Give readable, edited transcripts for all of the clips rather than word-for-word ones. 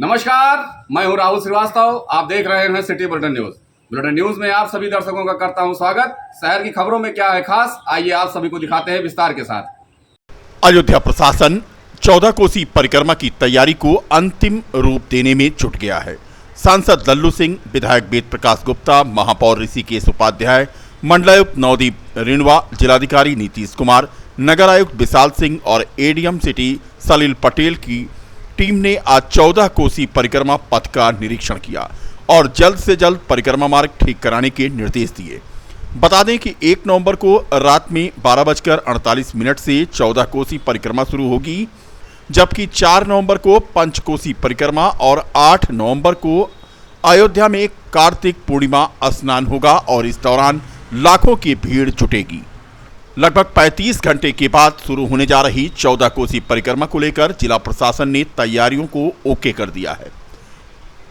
नमस्कार, मैं हूं राहुल श्रीवास्तव। आप देख रहे हैं city bulletin news. Bulletin news में आप सभी दर्शकों का करता हूं स्वागत। शहर की खबरों में क्या है खास, आइए आप सभी को दिखाते हैं विस्तार के साथ। अयोध्या प्रशासन 14 कोसी परिक्रमा की तैयारी को अंतिम रूप देने में जुट गया है। सांसद लल्लू सिंह, विधायक वेद प्रकाश गुप्ता, महापौर ऋषिकेश उपाध्याय, मंडलायुक्त नवदीप रिणवा, जिलाधिकारी नीतीश कुमार, नगर आयुक्त विशाल सिंह और एडीएम सिटी सलील पटेल की टीम ने आज 14 कोसी परिक्रमा पथ का निरीक्षण किया और जल्द से जल्द परिक्रमा मार्ग ठीक कराने के निर्देश दिए। बता दें कि 1 नवंबर को रात में 12:48 से 14 कोसी परिक्रमा शुरू होगी, जबकि 4 नवंबर को पंचकोसी परिक्रमा और 8 नवंबर को अयोध्या में कार्तिक पूर्णिमा स्नान होगा और इस दौरान लाखों की भीड़ जुटेगी। लगभग 35 घंटे के बाद शुरू होने जा रही 14 कोसी परिक्रमा को लेकर जिला प्रशासन ने तैयारियों को ओके कर दिया है।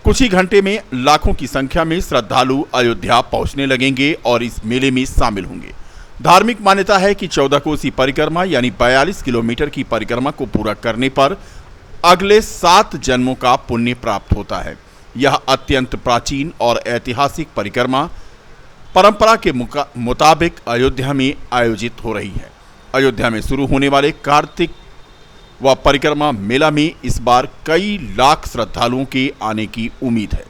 कुछ ही घंटे में लाखों की संख्या में श्रद्धालु अयोध्या पहुंचने लगेंगे और इस मेले में शामिल होंगे। धार्मिक मान्यता है कि 14 कोसी परिक्रमा यानी 42 किलोमीटर की परिक्रमा को पूरा करने पर अगले 7 जन्मों का पुण्य प्राप्त होता है। यह अत्यंत प्राचीन और ऐतिहासिक परिक्रमा परंपरा के मुताबिक अयोध्या में आयोजित हो रही है। अयोध्या में शुरू होने वाले कार्तिक व परिक्रमा मेला में इस बार कई लाख श्रद्धालुओं के आने की उम्मीद है।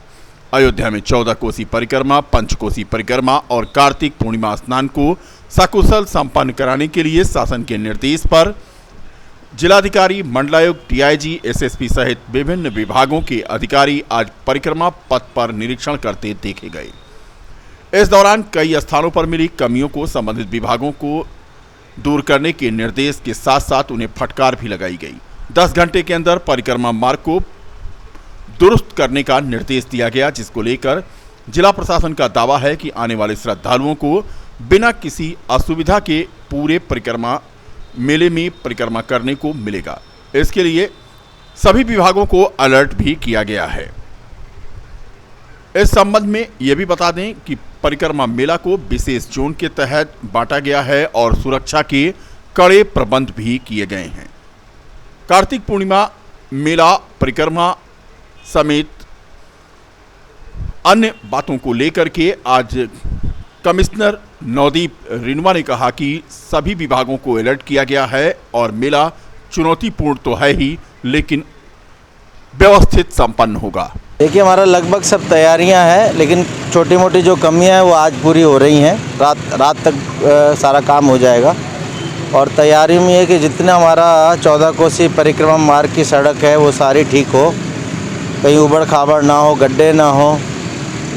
अयोध्या में 14 कोसी परिक्रमा, पंचकोसी परिक्रमा और कार्तिक पूर्णिमा स्नान को सकुशल संपन्न कराने के लिए शासन के निर्देश पर जिलाधिकारी, मंडलायुक्त, डीआईजी, एसएसपी सहित विभिन्न विभागों के अधिकारी आज परिक्रमा पथ पर निरीक्षण करते देखे गए। इस दौरान कई स्थानों पर मिली कमियों को संबंधित विभागों को दूर करने के निर्देश के साथ साथ उन्हें फटकार भी लगाई गई। 10 घंटे के अंदर परिक्रमा मार्ग को दुरुस्त करने का निर्देश दिया गया, जिसको लेकर जिला प्रशासन का दावा है कि आने वाले श्रद्धालुओं को बिना किसी असुविधा के पूरे परिक्रमा मेले में परिक्रमा करने को मिलेगा। इसके लिए सभी विभागों को अलर्ट भी किया गया है। इस संबंध में यह भी बता दें कि परिक्रमा मेला को विशेष जोन के तहत बांटा गया है और सुरक्षा के कड़े प्रबंध भी किए गए हैं। कार्तिक पूर्णिमा मेला परिक्रमा समेत अन्य बातों को लेकर के आज कमिश्नर नवदीप रिणवा ने कहा कि सभी विभागों को अलर्ट किया गया है और मेला चुनौतीपूर्ण तो है ही, लेकिन व्यवस्थित संपन्न होगा। देखिए, हमारा लगभग सब तैयारियां हैं, लेकिन छोटी मोटी जो कमियां हैं वो आज पूरी हो रही हैं। रात तक सारा काम हो जाएगा। और तैयारी में है कि जितना हमारा 14 कोसी परिक्रमा मार्ग की सड़क है वो सारी ठीक हो, कहीं उबड़ खाबड़ ना हो, गड्ढे ना हो।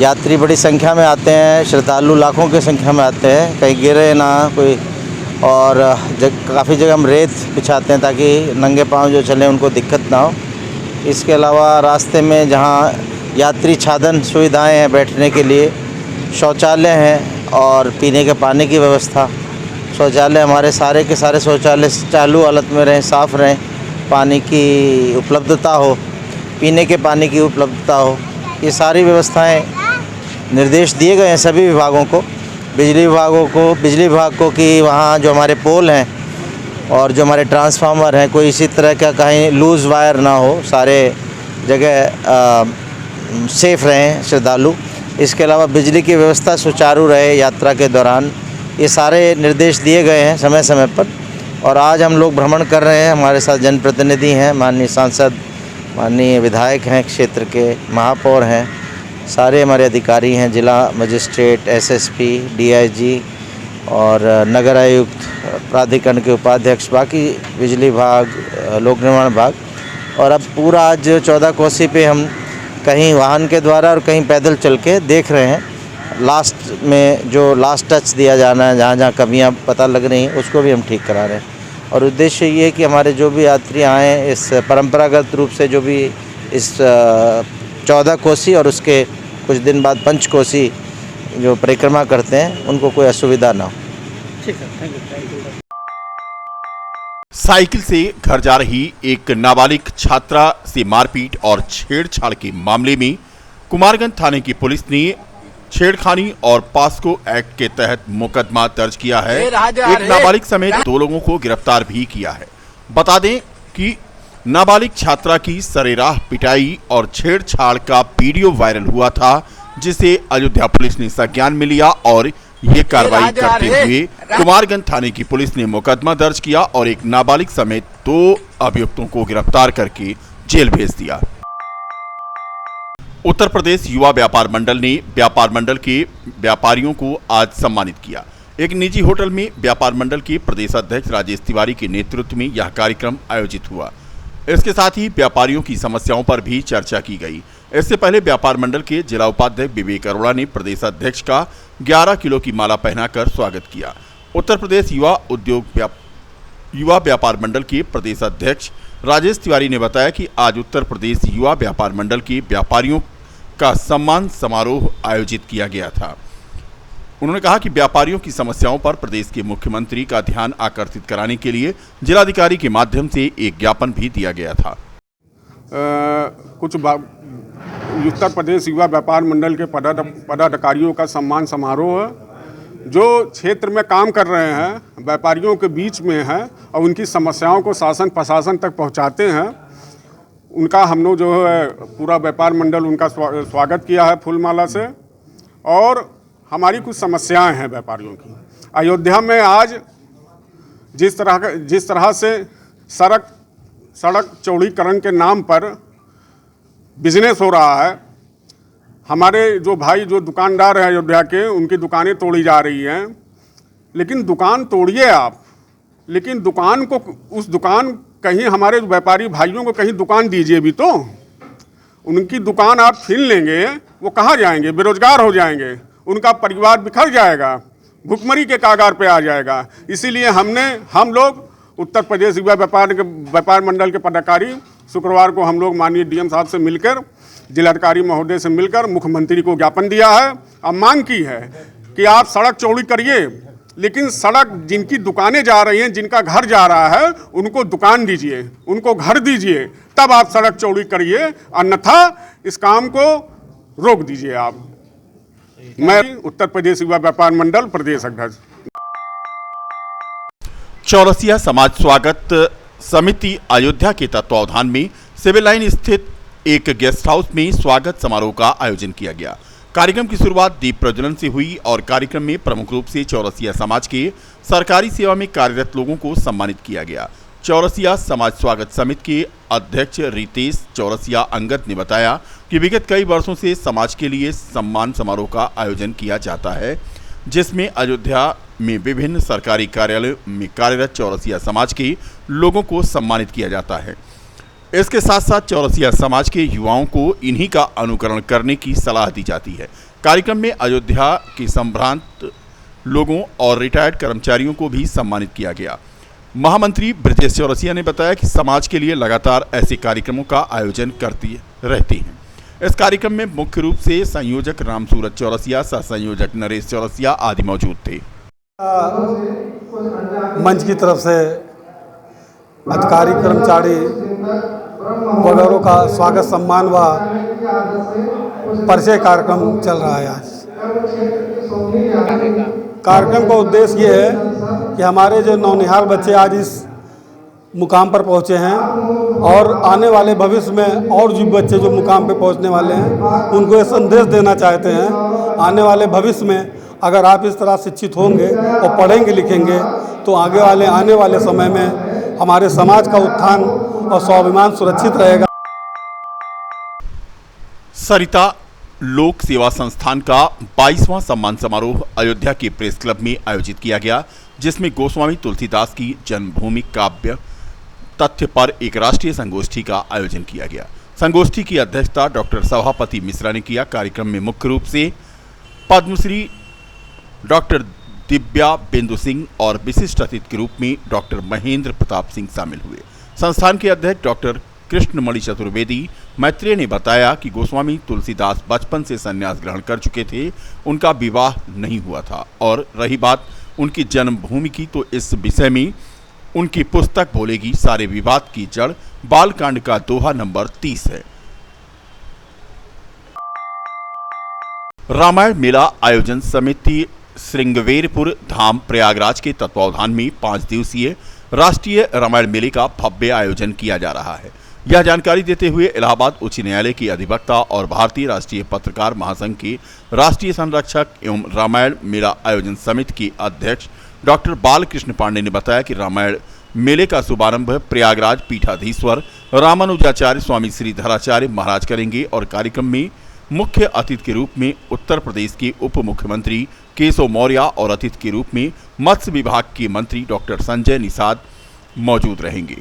यात्री बड़ी संख्या में आते हैं, श्रद्धालु लाखों की संख्या में आते हैं, कहीं गिरे ना कोई। और काफ़ी जगह हम रेत बिछाते हैं ताकि नंगे पाँव जो चलें उनको दिक्कत ना हो। इसके अलावा रास्ते में जहाँ यात्री छादन सुविधाएं हैं, बैठने के लिए शौचालय हैं और पीने के पानी की व्यवस्था। शौचालय हमारे सारे के सारे शौचालय चालू हालत में रहें, साफ़ रहें, पानी की उपलब्धता हो, पीने के पानी की उपलब्धता हो। ये सारी व्यवस्थाएं निर्देश दिए गए हैं सभी विभागों को। बिजली विभाग को कि वहाँ जो हमारे पोल हैं और जो हमारे ट्रांसफार्मर हैं, कोई इसी तरह का कहीं लूज़ वायर ना हो, सारे जगह सेफ रहें श्रद्धालु। इसके अलावा बिजली की व्यवस्था सुचारू रहे यात्रा के दौरान। ये सारे निर्देश दिए गए हैं समय समय पर। और आज हम लोग भ्रमण कर रहे हैं, हमारे साथ जनप्रतिनिधि हैं, माननीय सांसद, माननीय विधायक हैं, क्षेत्र के महापौर हैं, सारे हमारे अधिकारी हैं, जिला मजिस्ट्रेट, एसएसपी, डीआईजी और नगर आयुक्त, प्राधिकरण के उपाध्यक्ष, बाकी बिजली विभाग, लोक निर्माण विभाग। और अब पूरा आज 14 कोसी पे हम कहीं वाहन के द्वारा और कहीं पैदल चल के देख रहे हैं। लास्ट में जो लास्ट टच दिया जाना है, जहाँ जहाँ कमियाँ पता लग रही हैं, उसको भी हम ठीक करा रहे हैं। और उद्देश्य ये है कि हमारे जो भी यात्री आएँ, इस परंपरागत रूप से जो भी इस 14 कोसी और उसके कुछ दिन बाद पंचकोसी जो परिक्रमा करते हैं, उनको कोई असुविधा ना हो। ठीक है, थैंक यू। साइकिल से घर जा रही एक नाबालिग छात्रा से मारपीट और छेड़छाड़ के मामले में कुमारगंज थाने की पुलिस ने छेड़खानी और पास्को एक्ट के तहत मुकदमा दर्ज किया है। एक नाबालिग समेत 2 लोगों को गिरफ्तार भी किया है। बता दें कि नाबालिग छात्रा की सरेराह पिटाई और छेड़छाड़ का वीडियो वायरल हुआ था, जिसे अयोध्या पुलिस ने संज्ञान में लिया और ये कार्रवाई करते हुए कुमारगंज थाने की पुलिस ने मुकदमा दर्ज किया और एक नाबालिग समेत 2 अभियुक्तों को गिरफ्तार करके जेल भेज दिया। उत्तर प्रदेश युवा व्यापार मंडल ने व्यापार मंडल के व्यापारियों को आज सम्मानित किया। एक निजी होटल में व्यापार मंडल के प्रदेश अध्यक्ष राजेश तिवारी के नेतृत्व में यह कार्यक्रम आयोजित हुआ। इसके साथ ही व्यापारियों की समस्याओं पर भी चर्चा की गई। इससे पहले व्यापार मंडल के जिला उपाध्यक्ष विवेक अरोड़ा ने प्रदेश अध्यक्ष का 11 किलो की माला पहनाकर स्वागत किया। उत्तर प्रदेश युवा व्यापार मंडल के प्रदेश अध्यक्ष राजेश तिवारी ने बताया कि आज उत्तर प्रदेश युवा व्यापार मंडल के व्यापारियों का सम्मान समारोह आयोजित किया गया था। उन्होंने कहा कि व्यापारियों की समस्याओं पर प्रदेश के मुख्यमंत्री का ध्यान आकर्षित कराने के लिए जिलाधिकारी के माध्यम से एक ज्ञापन भी दिया गया था। कुछ उत्तर प्रदेश युवा व्यापार मंडल के पदाधिकारियों का सम्मान समारोह जो क्षेत्र में काम कर रहे हैं, व्यापारियों के बीच में हैं और उनकी समस्याओं को शासन प्रशासन तक पहुंचाते हैं, उनका हम लोग जो है पूरा व्यापार मंडल उनका स्वागत किया है फूलमाला से। और हमारी कुछ समस्याएं हैं व्यापारियों की। अयोध्या में आज जिस तरह से सड़क चौड़ीकरण के नाम पर बिजनेस हो रहा है, हमारे जो भाई जो दुकानदार हैं अयोध्या के, उनकी दुकानें तोड़ी जा रही हैं। लेकिन दुकान तोड़िए आप, लेकिन दुकान को कहीं हमारे व्यापारी भाइयों को कहीं दुकान दीजिए भी तो। उनकी दुकान आप छीन लेंगे, वो कहाँ जाएंगे? बेरोजगार हो जाएंगे, उनका परिवार बिखर जाएगा, भुखमरी के कागार पे आ जाएगा। इसीलिए हम लोग उत्तर प्रदेश युवा व्यापार मंडल के पदाधिकारी शुक्रवार को हम लोग माननीय डीएम साहब से मिलकर, जिलाधिकारी महोदय से मिलकर मुख्यमंत्री को ज्ञापन दिया है और मांग की है कि आप सड़क चौड़ी करिए, लेकिन सड़क जिनकी दुकानें जा रही हैं, जिनका घर जा रहा है, उनको दुकान दीजिए, उनको घर दीजिए, तब आप सड़क चौड़ी करिए, अन्यथा इस काम को रोक दीजिए आप। मैं उत्तर प्रदेश युवा व्यापार मंडल प्रदेश अध्यक्ष। चौरसिया समाज स्वागत समिति अयोध्या के तत्वावधान में सिविल लाइन स्थित एक गेस्ट हाउस में स्वागत समारोह का आयोजन किया गया। कार्यक्रम की शुरुआत दीप प्रज्वलन से हुई और कार्यक्रम में प्रमुख रूप से चौरसिया समाज के सरकारी सेवा में कार्यरत लोगों को सम्मानित किया गया। चौरसिया समाज स्वागत समिति के अध्यक्ष रितेश चौरसिया अंगद ने बताया कि विगत कई वर्षों से समाज के लिए सम्मान समारोह का आयोजन किया जाता है, जिसमें अयोध्या में विभिन्न सरकारी कार्यालयों में कार्यरत चौरसिया समाज के लोगों को सम्मानित किया जाता है। इसके साथ साथ चौरसिया समाज के युवाओं को इन्हीं का अनुकरण करने की सलाह दी जाती है। कार्यक्रम में अयोध्या के संभ्रांत लोगों और रिटायर्ड कर्मचारियों को भी सम्मानित किया गया। महामंत्री ब्रजेश चौरसिया ने बताया कि समाज के लिए लगातार ऐसे कार्यक्रमों का आयोजन करती रहती हैं। इस कार्यक्रम में मुख्य रूप से संयोजक रामसूरत चौरसिया, सह संयोजक नरेश चौरसिया आदि मौजूद थे। मंच की तरफ से अधिकारी कर्मचारी वगैरह का स्वागत सम्मान व परिचय कार्यक्रम चल रहा है। आज कार्यक्रम का उद्देश्य ये है कि हमारे जो नौनिहाल बच्चे आज इस मुकाम पर पहुँचे हैं और आने वाले भविष्य में और जो बच्चे जो मुकाम पे पहुँचने वाले हैं, उनको ये संदेश देना चाहते हैं, आने वाले भविष्य में अगर आप इस तरह शिक्षित होंगे और पढ़ेंगे लिखेंगे तो आने वाले समय में हमारे समाज का उत्थान और स्वाभिमान सुरक्षित रहेगा। सरिता लोक सेवा संस्थान का 22वां सम्मान समारोह अयोध्या के प्रेस क्लब में आयोजित किया गया, जिसमें गोस्वामी तुलसीदास की जन्मभूमि काव्य तथ्य पर एक राष्ट्रीय संगोष्ठी का आयोजन किया गया। संगोष्ठी की अध्यक्षता डॉक्टर सभापति मिश्रा ने किया। कार्यक्रम में मुख्य रूप से पद्मश्री डॉक्टर दिव्या बिंदु सिंह और विशिष्ट अतिथि के रूप में डॉक्टर महेंद्र प्रताप सिंह शामिल हुए। संस्थान के अध्यक्ष डॉक्टर कृष्णमणि चतुर्वेदी मैत्रेय ने बताया कि गोस्वामी तुलसीदास बचपन से संन्यास ग्रहण कर चुके थे, उनका विवाह नहीं हुआ था। और रही बात उनकी जन्मभूमि की, तो इस विषय में उनकी पुस्तक बोलेगी सारे विवाद की जड़, बालकांड का दोहा नंबर 30 है। रामायण मेला आयोजन समिति श्रृंगवेरपुर धाम प्रयागराज के तत्वावधान में 5 दिवसीय राष्ट्रीय रामायण मेले का भव्य आयोजन किया जा रहा है। यह जानकारी देते हुए इलाहाबाद उच्च न्यायालय की अधिवक्ता और भारतीय राष्ट्रीय पत्रकार महासंघ के राष्ट्रीय संरक्षक एवं रामायण मेला आयोजन समिति की अध्यक्ष डॉक्टर बालकृष्ण पांडे ने बताया कि रामायण मेले का शुभारंभ प्रयागराज पीठाधीश्वर रामानुजाचार्य स्वामी श्रीधराचार्य महाराज करेंगे और कार्यक्रम में मुख्य अतिथि के रूप में उत्तर प्रदेश के उप मुख्यमंत्री केशव मौर्य और अतिथि के रूप में मत्स्य विभाग के मंत्री डॉक्टर संजय निषाद मौजूद रहेंगे।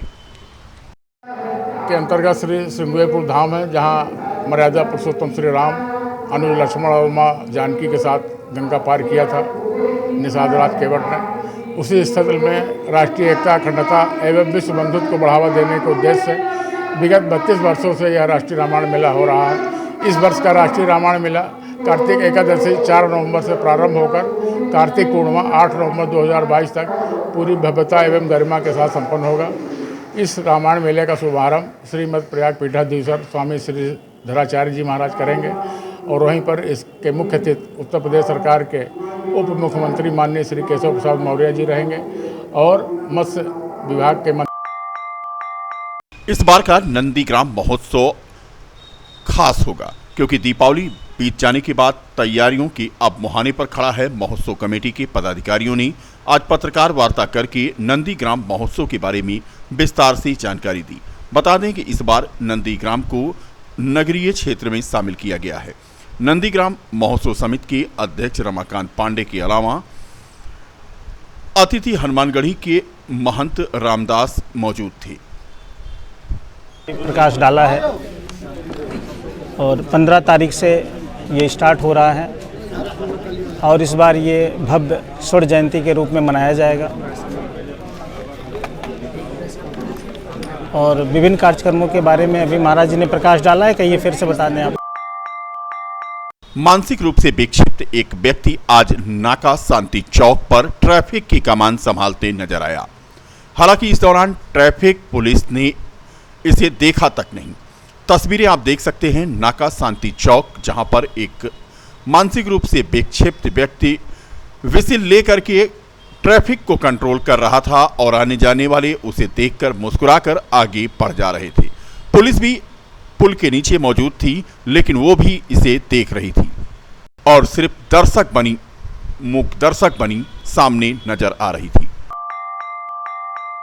के अंतर्गत श्री श्रृंगेरपुर धाम है, जहाँ मर्यादा पुरुषोत्तम श्री राम अनुज लक्ष्मण और माँ जानकी के साथ गंगा पार किया था निषाद राज केवट ने। उसी स्थल में राष्ट्रीय एकता, अखंडता एवं विश्व बंधुत्व को बढ़ावा देने के उद्देश्य से विगत 32 वर्षों से यह राष्ट्रीय रामायण मेला हो रहा है। इस वर्ष का राष्ट्रीय रामायण मेला कार्तिक एकादशी 4 नवंबर से प्रारंभ होकर कार्तिक पूर्णिमा 8 नवंबर 2022 तक पूरी भव्यता एवं गरिमा के साथ संपन्न होगा। इस रामायण मेले का शुभारंभ श्रीमद प्रयाग पीठाधीश्वर स्वामी श्रीधराचार्य जी महाराज करेंगे और वहीं पर इसके मुख्य अतिथि उत्तर प्रदेश सरकार के उप मुख्यमंत्री माननीय श्री केशव प्रसाद मौर्य जी रहेंगे और मत्स्य विभाग के इस बार का नंदीग्राम महोत्सव खास होगा क्योंकि दीपावली बीत जाने के बाद तैयारियों की अब मुहाने पर खड़ा है। महोत्सव कमेटी के पदाधिकारियों ने आज पत्रकार वार्ता करके नंदीग्राम महोत्सव के बारे में विस्तार से जानकारी दी। बता दें कि इस बार नंदीग्राम को नगरीय क्षेत्र में शामिल किया गया है। नंदीग्राम महोत्सव समिति के अध्यक्ष रमाकांत पांडे के अलावा अतिथि हनुमानगढ़ी के महंत रामदास मौजूद थे। प्रकाश डाला है और 15 तारीख से ये स्टार्ट हो रहा है और इस बार ये भव्य स्वर्ण जयंती के रूप में मनाया जाएगा और विभिन्न कार्यक्रमों के बारे में अभी महाराज जी ने प्रकाश डाला है। कहिए फिर से बता दें आप। मानसिक रूप से विक्षिप्त एक व्यक्ति आज नाका शांति चौक पर ट्रैफिक की कमान संभालते नजर आया। हालांकि इस दौरान ट्रैफिक पुलिस ने इसे देखा तक नहीं। तस्वीरें आप देख सकते हैं नाका शांति चौक, जहां पर एक मानसिक रूप से विक्षिप्त व्यक्ति विसिल लेकर के ट्रैफिक को कंट्रोल कर रहा था और आने जाने वाले उसे देखकर मुस्कुराकर आगे बढ़ जा रहे थे। पुलिस भी पुल के नीचे मौजूद थी, लेकिन वो भी इसे देख रही थी और सिर्फ मूक दर्शक बनी सामने नजर आ रही थी।